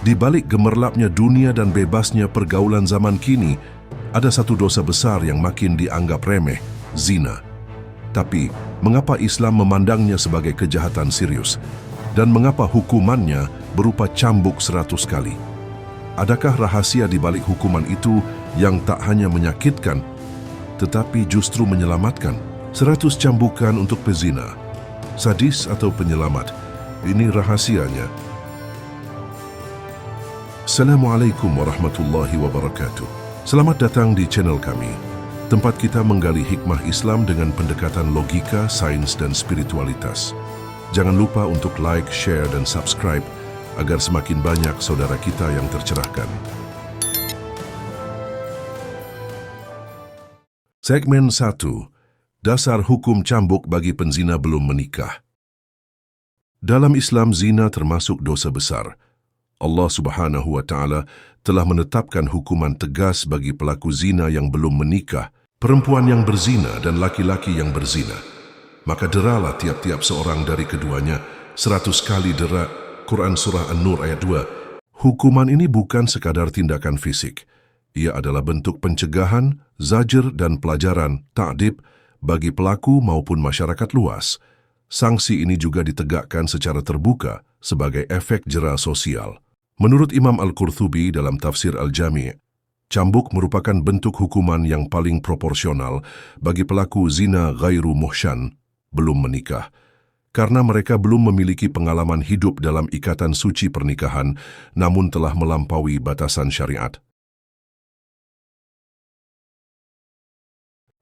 Di balik gemerlapnya dunia dan bebasnya pergaulan zaman kini, ada satu dosa besar yang makin dianggap remeh, zina. Tapi, mengapa Islam memandangnya sebagai kejahatan serius? Dan mengapa hukumannya berupa cambuk 100 kali? Adakah rahasia di balik hukuman itu yang tak hanya menyakitkan, tetapi justru menyelamatkan? 100 cambukan untuk pezina, sadis atau penyelamat? Ini rahasianya. Assalamualaikum warahmatullahi wabarakatuh. Selamat datang di channel kami, tempat kita menggali hikmah Islam dengan pendekatan logika, sains, dan spiritualitas. Jangan lupa untuk like, share, dan subscribe agar semakin banyak saudara kita yang tercerahkan. Segmen 1. Dasar hukum cambuk bagi penzina belum menikah. Dalam Islam, zina termasuk dosa besar. Allah Subhanahu wa Ta'ala telah menetapkan hukuman tegas bagi pelaku zina yang belum menikah, perempuan yang berzina dan laki-laki yang berzina. Maka deralah tiap-tiap seorang dari keduanya 100 kali dera. Quran Surah An-Nur ayat 2. Hukuman ini bukan sekadar tindakan fisik. Ia adalah bentuk pencegahan, zajr dan pelajaran, ta'dib, bagi pelaku maupun masyarakat luas. Sanksi ini juga ditegakkan secara terbuka sebagai efek jera sosial. Menurut Imam Al-Qurtubi dalam tafsir Al-Jami', cambuk merupakan bentuk hukuman yang paling proporsional bagi pelaku zina ghairu muhsan, belum menikah, karena mereka belum memiliki pengalaman hidup dalam ikatan suci pernikahan, namun telah melampaui batasan syariat.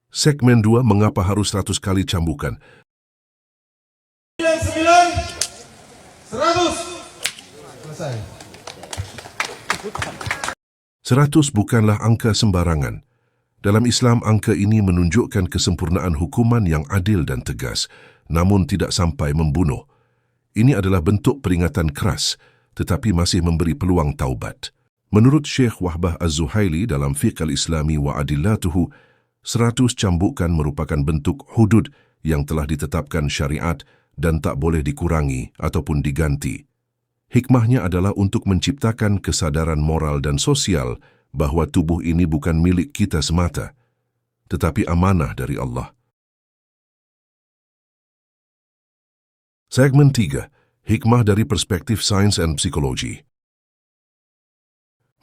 Segmen 2, mengapa harus 100 kali cambukan? 99, 100. Selesai. 100 bukanlah angka sembarangan. Dalam Islam, angka ini menunjukkan kesempurnaan hukuman yang adil dan tegas, namun tidak sampai membunuh. Ini adalah bentuk peringatan keras, tetapi masih memberi peluang taubat. Menurut Syekh Wahbah Az-Zuhaili dalam Fiqh al-Islami wa Adillatuhu, 100 cambukan merupakan bentuk hudud yang telah ditetapkan syariat dan tak boleh dikurangi ataupun diganti. Hikmahnya adalah untuk menciptakan kesadaran moral dan sosial bahwa tubuh ini bukan milik kita semata, tetapi amanah dari Allah. Segmen 3. Hikmah dari perspektif sains dan psikologi.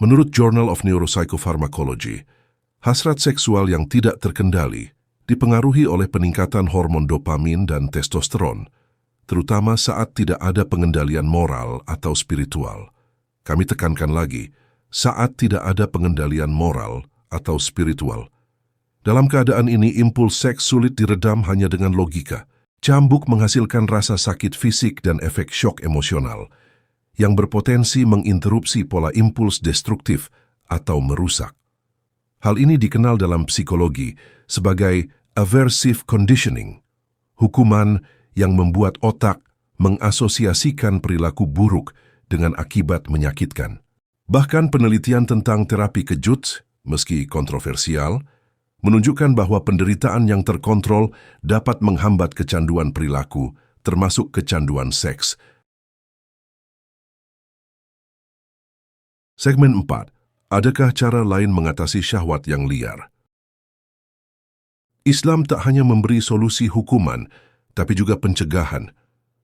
Menurut Journal of Neuropsychopharmacology, hasrat seksual yang tidak terkendali dipengaruhi oleh peningkatan hormon dopamin dan testosteron, terutama saat tidak ada pengendalian moral atau spiritual. Kami tekankan lagi, saat tidak ada pengendalian moral atau spiritual. Dalam keadaan ini, impuls seks sulit diredam hanya dengan logika. Cambuk menghasilkan rasa sakit fisik dan efek syok emosional yang berpotensi menginterupsi pola impuls destruktif atau merusak. Hal ini dikenal dalam psikologi sebagai aversive conditioning, hukuman yang membuat otak mengasosiasikan perilaku buruk dengan akibat menyakitkan. Bahkan penelitian tentang terapi kejut, meski kontroversial, menunjukkan bahwa penderitaan yang terkontrol dapat menghambat kecanduan perilaku, termasuk kecanduan seks. Segmen 4. Adakah cara lain mengatasi syahwat yang liar? Islam tak hanya memberi solusi hukuman, tapi juga pencegahan.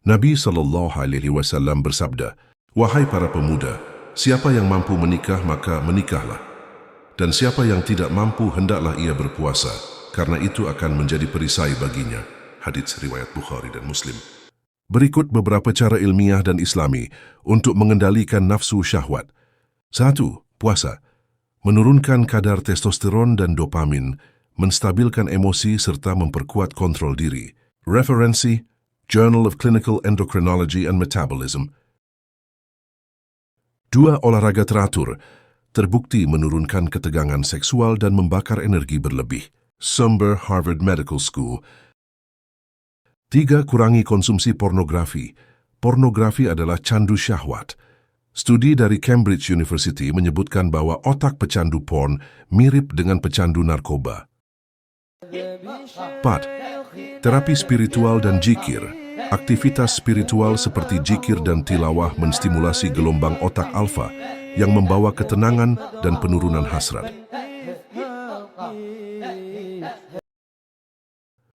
Nabi SAW bersabda, "Wahai para pemuda, siapa yang mampu menikah maka menikahlah. Dan siapa yang tidak mampu hendaklah ia berpuasa, karena itu akan menjadi perisai baginya." Hadits riwayat Bukhari dan Muslim. Berikut beberapa cara ilmiah dan islami untuk mengendalikan nafsu syahwat. 1. Puasa. Menurunkan kadar testosteron dan dopamin, menstabilkan emosi serta memperkuat kontrol diri. Referensi: Journal of Clinical Endocrinology and Metabolism. 2. Olahraga teratur. Terbukti menurunkan ketegangan seksual dan membakar energi berlebih. Sumber Harvard Medical School. 3. Kurangi konsumsi pornografi. Pornografi adalah candu syahwat. Studi dari Cambridge University menyebutkan bahwa otak pecandu porn mirip dengan pecandu narkoba. 4. Terapi spiritual dan zikir. Aktivitas spiritual seperti zikir dan tilawah menstimulasi gelombang otak alfa yang membawa ketenangan dan penurunan hasrat.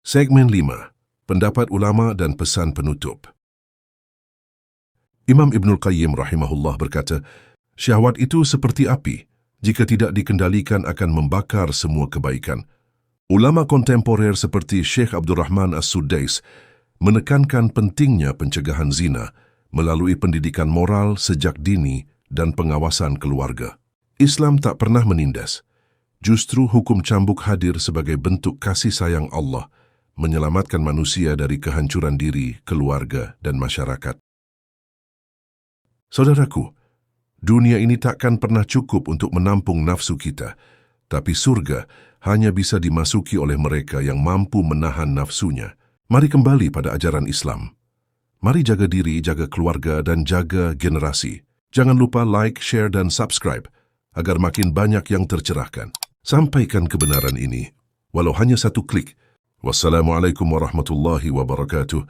Segmen 5. Pendapat ulama dan pesan penutup. Imam Ibnul Qayyim rahimahullah berkata, syahwat itu seperti api, jika tidak dikendalikan akan membakar semua kebaikan. Ulama kontemporer seperti Syekh Abdurrahman As-Sudais menekankan pentingnya pencegahan zina melalui pendidikan moral sejak dini dan pengawasan keluarga. Islam tak pernah menindas. Justru hukum cambuk hadir sebagai bentuk kasih sayang Allah menyelamatkan manusia dari kehancuran diri, keluarga, dan masyarakat. Saudaraku, dunia ini takkan pernah cukup untuk menampung nafsu kita, tapi surga hanya bisa dimasuki oleh mereka yang mampu menahan nafsunya. Mari kembali pada ajaran Islam. Mari jaga diri, jaga keluarga, dan jaga generasi. Jangan lupa like, share, dan subscribe agar makin banyak yang tercerahkan. Sampaikan kebenaran ini, walau hanya satu klik. Wassalamualaikum warahmatullahi wabarakatuh.